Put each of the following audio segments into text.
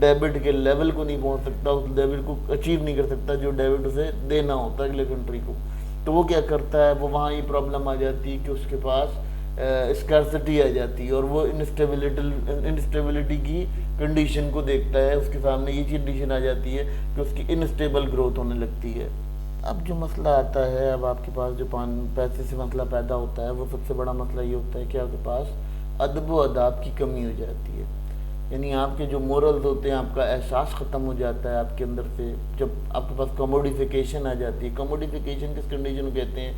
Debit کے level کو نہیں پہنچ سکتا، اس لیول کو اچیو نہیں کر سکتا جو ڈیبٹ اسے دینا ہوتا ہے اگلے کنٹری کو. تو وہ کیا کرتا ہے، وہ وہاں یہ پرابلم آ جاتی ہے کہ اس کے پاس اسکارسٹی آ جاتی ہے، اور وہ انسٹیبلٹی کی کنڈیشن کو دیکھتا ہے. اس کے سامنے یہ کنڈیشن آ جاتی ہے کہ اس کی انسٹیبل گروتھ ہونے لگتی ہے. اب جو مسئلہ آتا ہے، اب آپ کے پاس جو پیسے سے مسئلہ پیدا ہوتا ہے، وہ سب سے بڑا مسئلہ یہ ہوتا ہے کہ آپ کے پاس ادب و آداب کی کمی ہو جاتی ہے. یعنی آپ کے جو مورلز ہوتے ہیں، آپ کا احساس ختم ہو جاتا ہے آپ کے اندر سے. جب آپ کے پاس کموڈیفیکیشن آ جاتی ہے، کموڈیفیکیشن کس کنڈیشن کو کہتے ہیں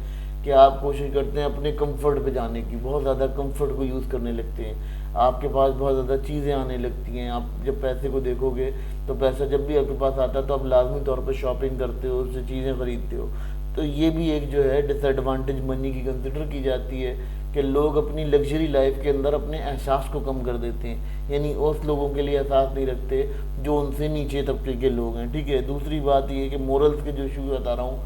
کہ آپ کوشش کرتے ہیں اپنے کمفرٹ پہ جانے کی، بہت زیادہ کمفرٹ کو یوز کرنے لگتے ہیں، آپ کے پاس بہت زیادہ چیزیں آنے لگتی ہیں. آپ جب پیسے کو دیکھو گے تو پیسہ جب بھی آپ کے پاس آتا ہے تو آپ لازمی طور پہ شاپنگ کرتے ہو، اس سے چیزیں خریدتے ہو. تو یہ بھی ایک جو ہے ڈس ایڈوانٹیج منی کی کنسیڈر کی جاتی ہے کہ لوگ اپنی لگژری لائف کے اندر اپنے احساس کو کم کر دیتے ہیں. یعنی اس لوگوں کے لیے احساس نہیں رکھتے جو ان سے نیچے طبقے کے لوگ ہیں. ٹھیک ہے. دوسری بات یہ ہے کہ مورلز کے جو ایشو بتا رہا ہوں،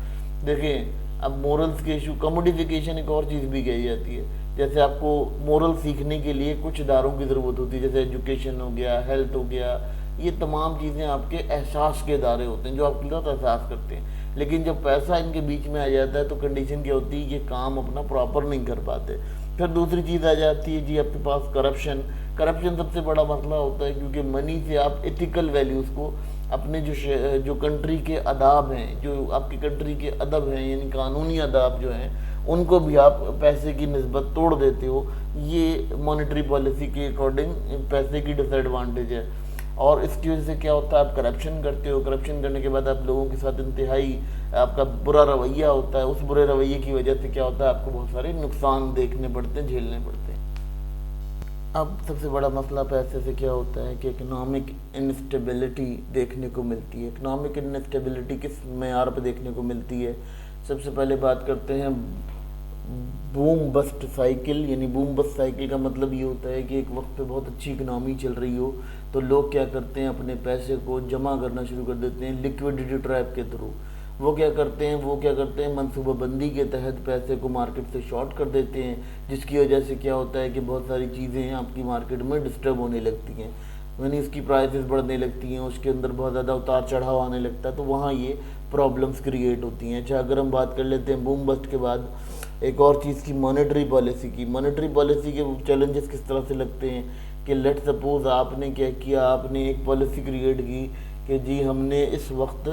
دیکھیں اب مورلز کے ایشو، کموڈیفیکیشن ایک اور چیز بھی کہی جاتی ہے. جیسے آپ کو مورل سیکھنے کے لیے کچھ اداروں کی ضرورت ہوتی ہے، جیسے ایجوکیشن ہو گیا، ہیلتھ ہو گیا، یہ تمام چیزیں آپ کے احساس کے ادارے ہوتے ہیں جو آپ کے ساتھ احساس کرتے ہیں. لیکن جب پیسہ ان کے بیچ میں آ جاتا ہے تو کنڈیشن کیا ہوتی ہے، یہ کام اپنا پراپر نہیں کر پاتے. پھر دوسری چیز آ جاتی ہے جی آپ کے پاس کرپشن. کرپشن سب سے بڑا مسئلہ ہوتا ہے کیونکہ منی سے آپ ایتھیکل ویلیوز کو، اپنے جو کنٹری کے آداب ہیں، جو آپ کی کنٹری کے ادب ہیں، یعنی قانونی آداب جو ہیں، ان کو بھی آپ پیسے کی نسبت توڑ دیتے ہو. یہ مانیٹری پالیسی کے اکارڈنگ پیسے کی ڈس ایڈوانٹیج ہے. اور اس کی وجہ سے کیا ہوتا ہے، آپ کرپشن کرتے ہو، کرپشن کرنے کے بعد آپ لوگوں کے ساتھ انتہائی آپ کا برا رویہ ہوتا ہے. اس برے رویے کی وجہ سے کیا ہوتا ہے، آپ کو بہت سارے نقصان دیکھنے پڑتے ہیں، جھیلنے پڑتے ہیں. اب سب سے بڑا مسئلہ پیسے سے کیا ہوتا ہے کہ اکنامک انسٹیبلٹی دیکھنے کو ملتی ہے. اکنامک انسٹیبلٹی کس معیار پہ دیکھنے کو ملتی ہے؟ سب سے پہلے بات کرتے ہیں بوم بسٹ سائیکل. یعنی بوم بسٹ سائیکل کا مطلب یہ ہوتا ہے کہ ایک وقت پہ بہت اچھی اکنامی چل رہی ہو تو لوگ کیا کرتے ہیں، اپنے پیسے کو جمع کرنا شروع کر دیتے ہیں لیکویڈیٹی ٹریپ کے تھرو. وہ کیا کرتے ہیں منصوبہ بندی کے تحت پیسے کو مارکیٹ سے شارٹ کر دیتے ہیں، جس کی وجہ سے کیا ہوتا ہے کہ بہت ساری چیزیں ہیں آپ کی مارکیٹ میں ڈسٹرب ہونے لگتی ہیں، یعنی اس کی پرائسز بڑھنے لگتی ہیں، اس کے اندر بہت زیادہ اتار چڑھاؤ آنے لگتا ہے. تو وہاں یہ پرابلمس کریٹ ہوتی ہیں. اچھا، اگر ہم بات کر لیتے ہیں بوم بسٹ کے بعد ایک اور چیز کی، مانیٹری پالیسی کی. مانیٹری پالیسی کے چیلنجز کس طرح سے لگتے ہیں کہ لیٹ سپوز آپ نے کیا کیا، آپ نے ایک پالیسی کریٹ کی کہ جی ہم نے اس وقت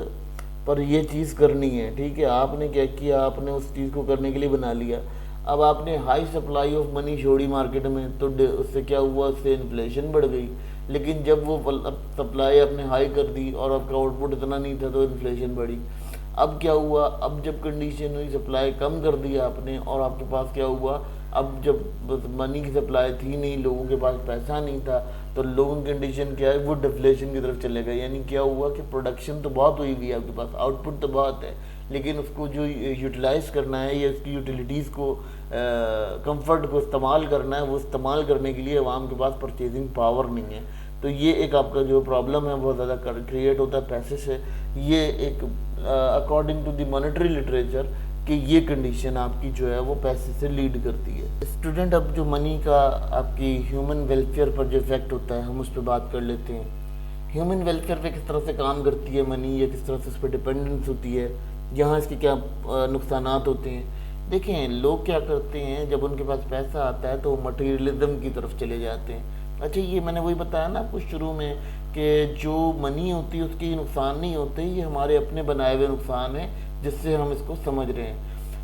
پر یہ چیز کرنی ہے. ٹھیک ہے، آپ نے کیا کیا، آپ نے اس چیز کو کرنے کے لیے بنا لیا. اب آپ نے ہائی سپلائی آف منی چھوڑی مارکیٹ میں تو اس سے کیا ہوا، اس سے انفلیشن بڑھ گئی. لیکن جب وہ سپلائی آپ نے ہائی کر دی اور آپ کا آؤٹ پٹ اتنا نہیں تھا تو انفلیشن بڑھی. اب کیا ہوا، اب جب کنڈیشن ہوئی سپلائی کم کر دی آپ نے، اور آپ کے پاس کیا ہوا، اب جب منی کی سپلائی تھی نہیں، لوگوں کے پاس پیسہ نہیں تھا، تو لوگوں کی کنڈیشن کیا ہے، وہ ڈیفلیشن کی طرف چلے گئے. یعنی کیا ہوا کہ پروڈکشن تو بہت ہوئی ہوئی ہے آپ کے پاس، آؤٹ پٹ تو بہت ہے، لیکن اس کو جو یوٹیلائز کرنا ہے یا اس کی یوٹیلیٹیز کو، کمفرٹ کو استعمال کرنا ہے، وہ استعمال کرنے کے لیے عوام کے پاس پرچیزنگ پاور نہیں ہے. تو یہ ایک آپ کا جو پرابلم ہے بہت زیادہ کریٹ ہوتا ہے پیسے سے. یہ ایک according to the monetary literature کہ یہ کنڈیشن آپ کی جو ہے وہ پیسے سے لیڈ کرتی ہے. اسٹوڈنٹ، اب جو منی کا آپ کی ہیومن ویلفیئر پر جو افیکٹ ہوتا ہے ہم اس پہ بات کر لیتے ہیں. ہیومن ویلفیئر پہ کس طرح سے کام کرتی ہے منی، یا کس طرح سے اس پہ ڈپینڈنس ہوتی ہے، یہاں اس کے کیا نقصانات ہوتے ہیں. دیکھیں، لوگ کیا کرتے ہیں جب ان کے پاس پیسہ آتا ہے تو وہ مٹیریلزم کی طرف چلے جاتے ہیں. اچھا، یہ میں نے وہی بتایا نا آپ کو شروع میں کہ جو منی ہوتی ہے اس کے نقصان نہیں ہوتے، یہ ہمارے اپنے بنائے ہوئے نقصان ہیں جس سے ہم اس کو سمجھ رہے ہیں.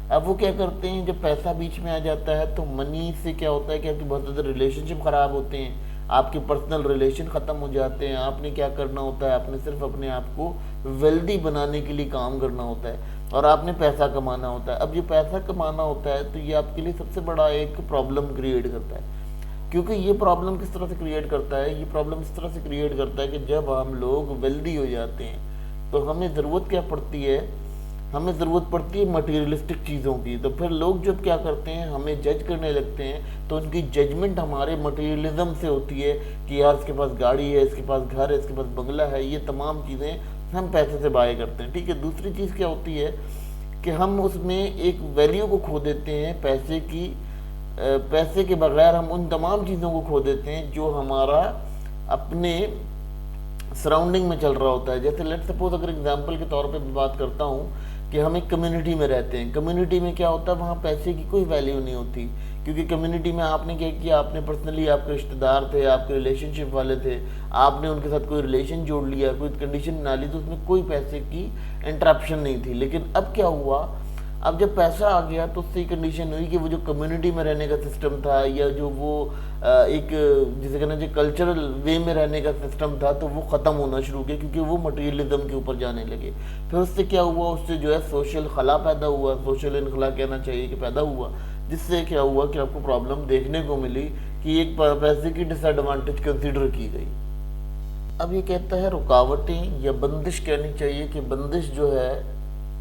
اب وہ کیا کرتے ہیں، جب پیسہ بیچ میں آ جاتا ہے تو منی سے کیا ہوتا ہے کہ آپ کے بہت زیادہ ریلیشن شپ خراب ہوتے ہیں، آپ کے پرسنل ریلیشن ختم ہو جاتے ہیں. آپ نے کیا کرنا ہوتا ہے، آپ نے صرف اپنے آپ کو ویلدی بنانے کے لیے کام کرنا ہوتا ہے اور آپ نے پیسہ کمانا ہوتا ہے. اب یہ پیسہ کمانا ہوتا ہے تو یہ آپ کے لیے سب سے بڑا ایک پرابلم کریٹ کرتا ہے. کیونکہ یہ پرابلم کس طرح سے کریٹ کرتا ہے، یہ پرابلم اس طرح سے کریٹ کرتا ہے کہ جب ہم لوگ ویلدی ہو جاتے ہیں تو ہمیں ضرورت کیا پڑتی ہے، ہمیں ضرورت پڑتی ہے مٹیریلسٹک چیزوں کی. تو پھر لوگ جب کیا کرتے ہیں، ہمیں جج کرنے لگتے ہیں تو ان کی ججمنٹ ہمارے مٹیریلزم سے ہوتی ہے کہ یار اس کے پاس گاڑی ہے، اس کے پاس گھر ہے، اس کے پاس بنگلہ ہے. یہ تمام چیزیں ہم پیسے سے بائی کرتے ہیں. ٹھیک ہے. دوسری چیز کیا ہوتی ہے کہ ہم اس میں ایک ویلیو کو کھو دیتے ہیں پیسے کی پیسے کے بغیر ہم ان تمام چیزوں کو کھو دیتے ہیں جو ہمارا اپنے سراؤنڈنگ میں چل رہا ہوتا ہے. جیسے لیٹ سپوز اگر اگزامپل کے طور پہ بات کرتا ہوں کہ ہم ایک کمیونٹی میں رہتے ہیں. کمیونٹی میں کیا ہوتا ہے, وہاں پیسے کی کوئی ویلیو نہیں ہوتی, کیونکہ کمیونٹی میں آپ نے کیا کیا, آپ نے پرسنلی آپ کے رشتہ دار تھے, آپ کے ریلیشن شپ والے تھے, آپ نے ان کے ساتھ کوئی ریلیشن جوڑ لیا, کوئی کنڈیشن بنا لی, تو اس میں کوئی پیسے کی انٹرپشن نہیں تھی. لیکن اب کیا ہوا, اب جب پیسہ آ گیا تو اس سے کنڈیشن ہوئی کہ وہ جو کمیونٹی میں رہنے کا سسٹم تھا, یا جو وہ ایک جسے کہنا چاہیے کلچرل وے میں رہنے کا سسٹم تھا, تو وہ ختم ہونا شروع ہو گیا, کیونکہ وہ مٹیریلزم کے اوپر جانے لگے. پھر اس سے کیا ہوا, اس سے جو ہے سوشل خلا پیدا ہوا, سوشل انخلا کہنا چاہیے کہ پیدا ہوا, جس سے کیا ہوا کہ آپ کو پرابلم دیکھنے کو ملی کہ ایک پیسے کی ڈس ایڈوانٹیج کنسیڈر کی گئی. اب یہ کہتا ہے رکاوٹیں یا بندش کہنی چاہیے, کہ بندش جو ہے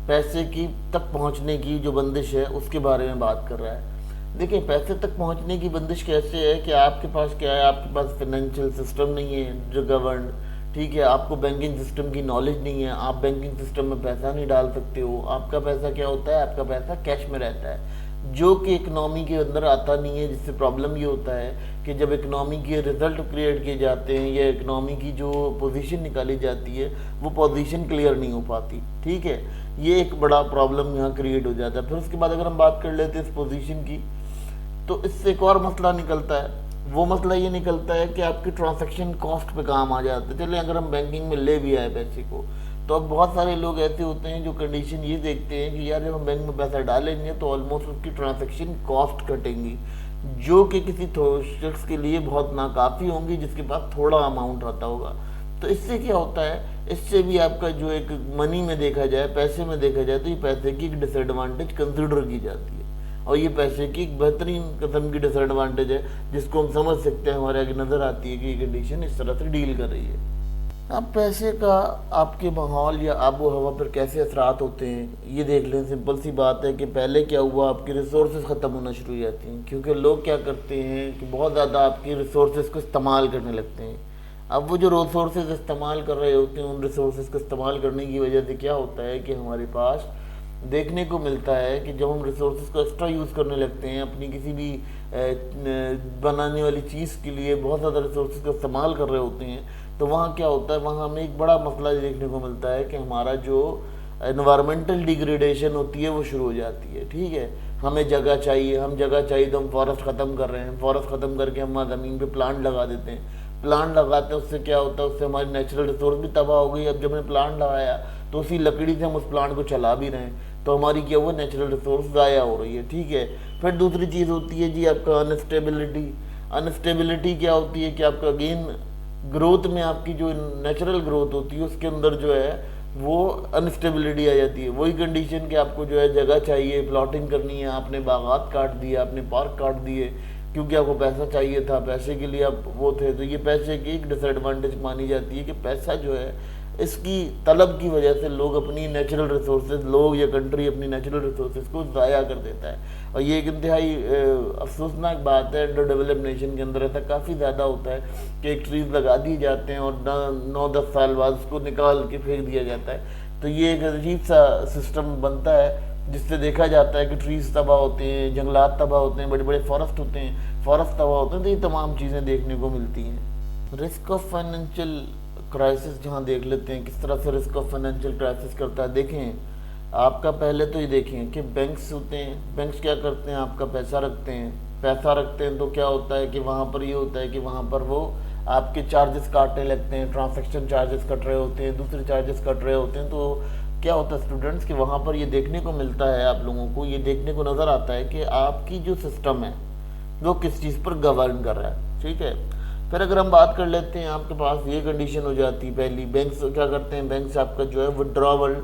پیسے کی تک پہنچنے کی جو بندش ہے اس کے بارے میں بات کر رہا ہے. دیکھیں پیسے تک پہنچنے کی بندش کیسے ہے کہ آپ کے پاس کیا ہے, آپ کے پاس فائنینشیل سسٹم نہیں ہے جو گورنڈ, ٹھیک ہے, آپ کو بینکنگ سسٹم کی نالج نہیں ہے, آپ بینکنگ سسٹم میں پیسہ نہیں ڈال سکتے ہو. آپ کا پیسہ کیا ہوتا ہے, آپ کا پیسہ کیش میں رہتا ہے, جو کہ اکنامی کے اندر آتا نہیں ہے, جس سے پرابلم یہ ہوتا ہے کہ جب اکنامی کے رزلٹ کریٹ کیے جاتے ہیں یا اکنامی کی جو پوزیشن نکالی جاتی ہے وہ پوزیشن کلیئر نہیں ہو پاتی. ٹھیک ہے, یہ ایک بڑا پرابلم یہاں کریٹ ہو جاتا ہے. پھر اس کے بعد اگر ہم بات کر لیتے ہیں اس پوزیشن کی, تو اس سے ایک اور مسئلہ نکلتا ہے. وہ مسئلہ یہ نکلتا ہے کہ آپ کی ٹرانزیکشن کاسٹ پہ کام آ جاتا ہے. چلیں اگر ہم بینکنگ میں لے بھی آئے پیسے کو, تو اب بہت سارے لوگ ایسے ہوتے ہیں جو کنڈیشن یہ دیکھتے ہیں کہ یار جب ہم بینک میں پیسہ ڈالیں گے تو آلموسٹ اس کی ٹرانزیکشن کاسٹ کٹیں گی, جو کہ کسی شخص کے لیے بہت ناکافی ہوں گی جس کے پاس تھوڑا اماؤنٹ آتا ہوگا. تو اس سے کیا ہوتا ہے, اس سے بھی آپ کا جو ایک منی میں دیکھا جائے, پیسے میں دیکھا جائے, تو یہ پیسے کی ایک ڈس ایڈوانٹیج کنسیڈر کی جاتی ہے, اور یہ پیسے کی ایک بہترین قسم کی ڈس ایڈوانٹیج ہے جس کو ہم سمجھ سکتے ہیں, ہمارے آگے نظر آتی ہے کہ یہ کنڈیشن اس طرح سے ڈیل کر رہی ہے. اب پیسے کا آپ کے ماحول یا آب و ہوا پر کیسے اثرات ہوتے ہیں یہ دیکھ لیں. سمپل سی بات ہے کہ پہلے کیا ہوا, آپ کی ریسورسز ختم ہونا شروع ہو جاتی ہیں, کیونکہ لوگ کیا کرتے ہیں کہ بہت زیادہ آپ کی ریسورسز کو استعمال کرنے لگتے ہیں. اب وہ جو ریسورسز استعمال کر رہے ہوتے ہیں, ان ریسورسز کو استعمال کرنے کی وجہ سے کیا ہوتا ہے کہ ہمارے پاس دیکھنے کو ملتا ہے کہ جب ہم ریسورسز کو ایکسٹرا یوز کرنے لگتے ہیں, اپنی کسی بھی بنانے والی چیز کے لیے بہت زیادہ ریسورسز کا استعمال کر رہے ہوتے ہیں, تو وہاں کیا ہوتا ہے, وہاں ہمیں ایک بڑا مسئلہ دیکھنے کو ملتا ہے کہ ہمارا جو انوائرمنٹل ڈیگریڈیشن ہوتی ہے وہ شروع ہو جاتی ہے. ٹھیک ہے, ہمیں جگہ چاہیے, ہم جگہ چاہیے تو ہم فارسٹ ختم کر رہے ہیں, فارسٹ ختم کر کے ہم وہاں زمین پہ پلانٹ لگا دیتے ہیں. پلانٹ لگاتے ہیں, اس سے کیا ہوتا ہے, اس سے ہماری نیچرل ریسورس بھی تباہ ہو گئی. اب جب ہم نے پلانٹ لگایا تو اسی لکڑی سے ہم اس پلانٹ کو چلا بھی رہے ہیں, تو ہماری کیا وہ نیچرل ریسورس ضائع ہو رہی ہے. ٹھیک ہے, پھر دوسری چیز ہوتی ہے جی آپ کا انسٹیبلٹی. انسٹیبلٹی کیا ہوتی ہے کہ آپ کا اگین گروتھ میں, آپ کی جو نیچرل گروتھ ہوتی ہے اس کے اندر جو ہے وہ انسٹیبلٹی آ جاتی ہے. وہی کنڈیشن کہ آپ کو جو ہے جگہ چاہیے, پلاٹنگ کرنی ہے, آپ نے باغات کاٹ دیے, آپ نے پارک کاٹ دیے, کیونکہ آپ کو پیسہ چاہیے تھا, پیسے کے لیے آپ وہ تھے. تو یہ پیسے کی ایک ڈس ایڈوانٹیج مانی جاتی ہے کہ پیسہ جو ہے اس کی طلب کی وجہ سے لوگ اپنی نیچرل ریسورسز, لوگ یا کنٹری اپنی نیچرل ریسورسز کو ضائع کر دیتا ہے. اور یہ ایک انتہائی افسوسناک بات ہے. انڈر ڈیولپ نیشن کے اندر ایسا کافی زیادہ ہوتا ہے کہ ایک ٹریز لگا دیے جاتے ہیں اور 9-10 سال بعد اس کو نکال کے پھینک دیا جاتا ہے. تو یہ ایک عجیب سا سسٹم بنتا ہے جس سے دیکھا جاتا ہے کہ ٹریز تباہ ہوتے ہیں, جنگلات تباہ ہوتے ہیں, بڑے بڑے فارسٹ ہوتے ہیں, فارسٹ تباہ ہوتے ہیں. تو یہ تمام چیزیں دیکھنے کو ملتی ہیں. رسک آف فائنینشیل کرائسس جہاں دیکھ لیتے ہیں کس طرح سے رسک آف فائنینشیل کرائسس کرتا ہے. دیکھیں آپ کا پہلے تو یہ دیکھیں کہ بینکس ہوتے ہیں, بینکس کیا کرتے ہیں, آپ کا پیسہ رکھتے ہیں. پیسہ رکھتے ہیں تو کیا ہوتا ہے کہ وہاں پر یہ ہوتا ہے کہ وہاں پر وہ آپ کے چارجز کاٹنے لگتے ہیں, ٹرانزیکشن چارجز کٹ رہے ہوتے ہیں, دوسرے چارجز کٹ رہے ہوتے ہیں. تو کیا ہوتا ہے اسٹوڈنٹس کہ وہاں پر یہ دیکھنے کو ملتا ہے, آپ لوگوں کو یہ دیکھنے کو نظر آتا ہے کہ آپ کی جو سسٹم ہے وہ کس چیز پر گورن کر رہا ہے. ٹھیک ہے, پھر اگر ہم بات کر لیتے ہیں, آپ کے پاس یہ کنڈیشن ہو جاتی ہے. پہلی بینکس کیا کرتے ہیں, بینکس آپ کا جو ہے وڈراول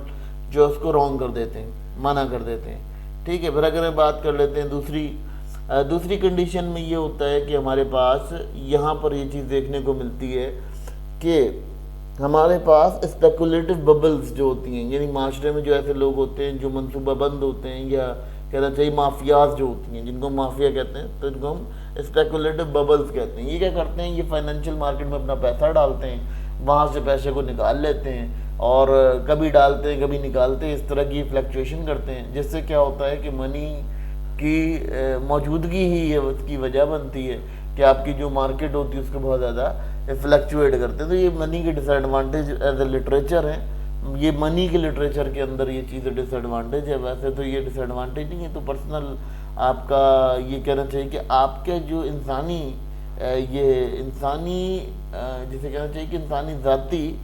جو اس کو رونگ کر دیتے ہیں, منع کر دیتے ہیں. ٹھیک ہے, پھر اگر ہم بات کر لیتے ہیں دوسری کنڈیشن میں یہ ہوتا ہے کہ ہمارے پاس یہاں پر یہ چیز دیکھنے کو ملتی ہے کہ ہمارے پاس اسپیکولیٹو ببلز جو ہوتی ہیں, یعنی معاشرے میں جو ایسے لوگ ہوتے ہیں جو منصوبہ بند ہوتے ہیں, یا کہنا چاہیے مافیاز جو ہوتی ہیں, جن کو مافیا کہتے ہیں, تو ان کو ہم اسپیکولیٹو ببلز کہتے ہیں. یہ کیا کرتے ہیں, یہ فائنینشیل مارکیٹ میں اپنا پیسہ ڈالتے ہیں, وہاں سے پیسے کو نکال لیتے ہیں, اور کبھی ڈالتے ہیں کبھی نکالتے ہیں, اس طرح کی فلیکچویشن کرتے ہیں, جس سے کیا ہوتا ہے کہ منی کی موجودگی ہی یہ اس کی وجہ بنتی ہے کہ آپ کی جو مارکیٹ ہوتی ہے اس کو بہت زیادہ فلیکچویٹ کرتے ہیں. تو یہ منی کے ڈس ایڈوانٹیج ایز اے لٹریچر ہیں, یہ منی کے لٹریچر کے اندر یہ چیز ڈس ایڈوانٹیج ہے. ویسے تو یہ ڈس ایڈوانٹیج نہیں ہے, تو پرسنل آپ کا یہ کہنا چاہیے کہ آپ کے جو انسانی جسے کہنا چاہیے کہ انسانی ذاتی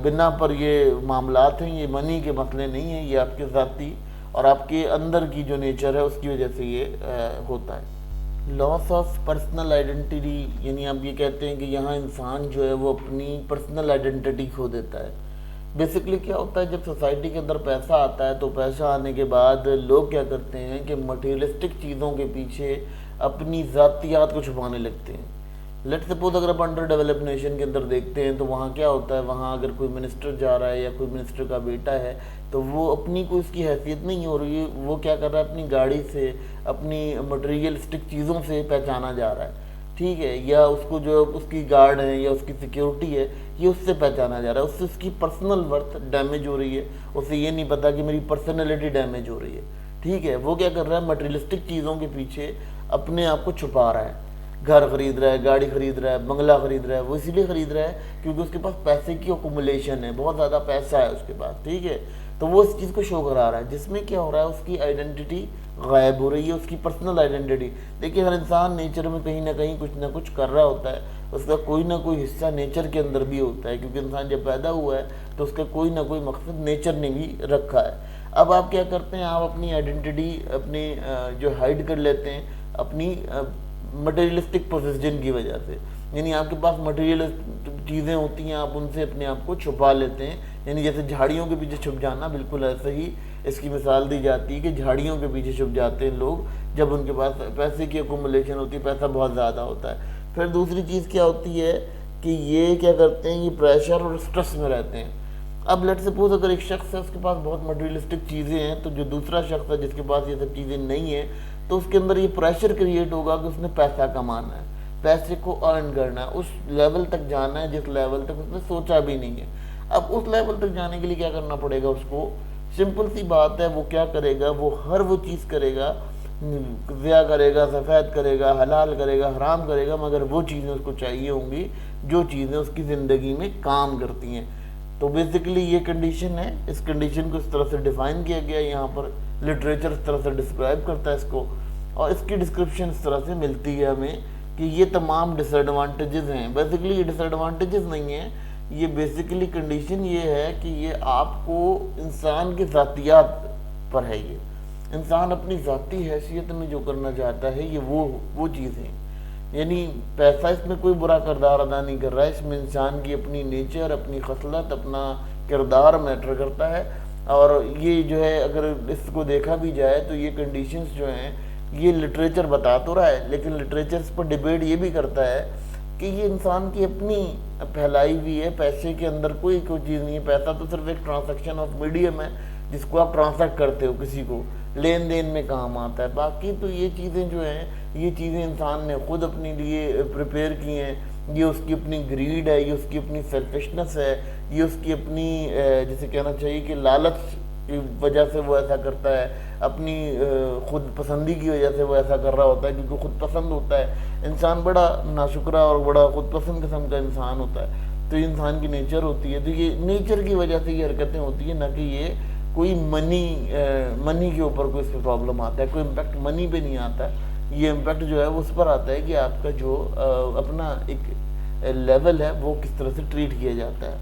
بنا پر یہ معاملات ہیں, یہ منی کے مسئلے نہیں ہیں, یہ آپ کے ذاتی اور آپ کے اندر کی جو نیچر ہے اس کی وجہ سے یہ ہوتا ہے. لاس آف پرسنل آئیڈینٹی, یعنی آپ یہ کہتے ہیں کہ یہاں انسان جو ہے وہ اپنی پرسنل آئیڈینٹی کھو دیتا ہے. بیسکلی کیا ہوتا ہے, جب سوسائٹی کے اندر پیسہ آتا ہے تو پیسہ آنے کے بعد لوگ کیا کرتے ہیں کہ مٹیریلسٹک چیزوں کے پیچھے اپنی ذاتیات کو چھپانے لگتے ہیں. لیٹ سپوز اگر آپ انڈر ڈیولپ نیشن کے اندر دیکھتے ہیں تو وہاں کیا ہوتا ہے, وہاں اگر کوئی منسٹر جا رہا ہے یا کوئی منسٹر کا بیٹا ہے تو وہ اپنی کوئی اس کی حیثیت نہیں ہو رہی ہے, وہ کیا کر رہا ہے اپنی گاڑی سے, اپنی مٹیریلسٹک چیزوں سے پہچانا جا رہا ہے, ٹھیک ہے, یا اس کو جو اس کی گارڈ ہے یا اس کی سیکیورٹی ہے یہ اس سے پہچانا جا رہا ہے, اس سے اس کی پرسنل ورتھ ڈیمیج ہو رہی ہے, اسے یہ نہیں پتا کہ میری پرسنالٹی ڈیمیج ہو رہی ہے, ٹھیک ہے. وہ کیا کر رہا ہے مٹیریلسٹک چیزوں کے پیچھے اپنے آپ کو چھپا رہا ہے, گھر خرید رہا ہے, گاڑی خرید رہا ہے, بنگلہ خرید رہا ہے, وہ اسی لیے خرید رہا ہے کیونکہ اس کے پاس پیسے کی اکومولیشن ہے, بہت زیادہ پیسہ ہے اس کے پاس, ٹھیک ہے. تو وہ اس چیز کو شو کرا رہا ہے جس میں کیا ہو رہا ہے اس کی آئیڈینٹی غائب ہو رہی ہے, اس کی پرسنل آئیڈینٹی. دیکھیے ہر انسان نیچر میں کہیں نہ کچھ کر رہا ہوتا ہے, اس کا کوئی نہ کوئی حصہ نیچر کے اندر بھی ہوتا ہے, کیونکہ انسان جب پیدا ہوا ہے تو اس کا کوئی نہ کوئی مقصد نیچر نے بھی رکھا ہے. اب آپ کیا کرتے ہیں, آپ اپنی آئیڈینٹی اپنی جو ہائیڈ کر لیتے ہیں اپنی مٹیریلسٹک پوزیشن کی وجہ سے, یعنی آپ کے پاس مٹیریل چیزیں ہوتی ہیں, آپ ان سے اپنے آپ کو چھپا لیتے ہیں. یعنی جیسے جھاڑیوں کے پیچھے چھپ جانا, بالکل ایسے ہی اس کی مثال دی جاتی ہے کہ جھاڑیوں کے پیچھے چھپ جاتے ہیں لوگ جب ان کے پاس پیسے کی اکومولیشن ہوتی ہے, پیسہ بہت زیادہ ہوتا ہے. پھر دوسری چیز کیا ہوتی ہے کہ یہ کیا کرتے ہیں, یہ پریشر اور سٹریس میں رہتے ہیں. اب لیٹ سپوز اگر ایک شخص ہے اس کے پاس بہت مٹیریلسٹک چیزیں ہیں, تو جو دوسرا شخص ہے جس کے پاس یہ سب چیزیں نہیں ہیں تو اس کے اندر یہ پریشر کریٹ ہوگا کہ اس نے پیسہ کمانا ہے, پیسے کو ارن کرنا ہے, اس لیول تک جانا ہے جس لیول تک اس نے سوچا بھی نہیں ہے. اب اس لیول تک جانے کے لیے کیا کرنا پڑے گا اس کو, سمپل سی بات ہے, وہ کیا کرے گا, وہ ہر وہ چیز کرے گا, ضیاء کرے گا, سفید کرے گا, حلال کرے گا, حرام کرے گا, مگر وہ چیزیں اس کو چاہیے ہوں گی جو چیزیں اس کی زندگی میں کام کرتی ہیں. تو بیسیکلی یہ کنڈیشن ہے, اس کنڈیشن کو اس طرح سے ڈیفائن کیا گیا یہاں پر, لٹریچر اس طرح سے ڈسکرائب کرتا ہے اس کو, اور اس کی ڈسکرپشن اس طرح سے ملتی ہے ہمیں کہ یہ تمام ڈس ایڈوانٹیجز ہیں. بیسیکلی یہ ڈس ایڈوانٹیجز نہیں ہیں, یہ بیسیکلی کنڈیشن یہ ہے کہ یہ آپ کو انسان کی ذاتیات پر ہے, یہ انسان اپنی ذاتی حیثیت میں جو کرنا چاہتا ہے یہ وہ چیزیں, یعنی پیسہ اس میں کوئی برا کردار ادا نہیں کر رہا ہے, اس میں انسان کی اپنی نیچر, اپنی خصلت, اپنا کردار میٹر کرتا ہے. اور یہ جو ہے اگر اس کو دیکھا بھی جائے تو یہ کنڈیشنز جو ہیں یہ لٹریچر بتا تو رہا ہے, لیکن لٹریچر اس پر ڈیبیٹ یہ بھی کرتا ہے کہ یہ انسان کی اپنی پھیلائی ہوئی ہے, پیسے کے اندر کوئی چیز نہیں ہے. پیسہ تو صرف ایک ٹرانزیکشن آف میڈیم ہے جس کو آپ ٹرانسیکٹ کرتے ہو, کسی کو لین دین میں کام آتا ہے. باقی تو یہ چیزیں جو ہیں یہ چیزیں انسان نے خود اپنے لیے پریپیئر کی ہیں, یہ اس کی اپنی گریڈ ہے, یہ اس کی اپنی سیلفشنس ہے, یہ اس کی اپنی جسے کہنا چاہیے کہ لالچ کی وجہ سے وہ ایسا کرتا ہے, اپنی خود پسندی کی وجہ سے وہ ایسا کر رہا ہوتا ہے کیونکہ خود پسند ہوتا ہے. انسان بڑا ناشکرا اور بڑا خود پسند قسم کا انسان ہوتا ہے, تو یہ انسان کی نیچر ہوتی ہے. تو یہ نیچر کی وجہ سے یہ حرکتیں ہوتی ہیں, نہ کہ یہ کوئی منی کے اوپر کوئی اس پہ پرابلم آتا ہے, کوئی امپیکٹ منی پہ نہیں آتا ہے. یہ امپیکٹ جو ہے وہ اس پر آتا ہے کہ آپ کا جو اپنا ایک لیول ہے وہ کس طرح سے ٹریٹ کیا جاتا ہے.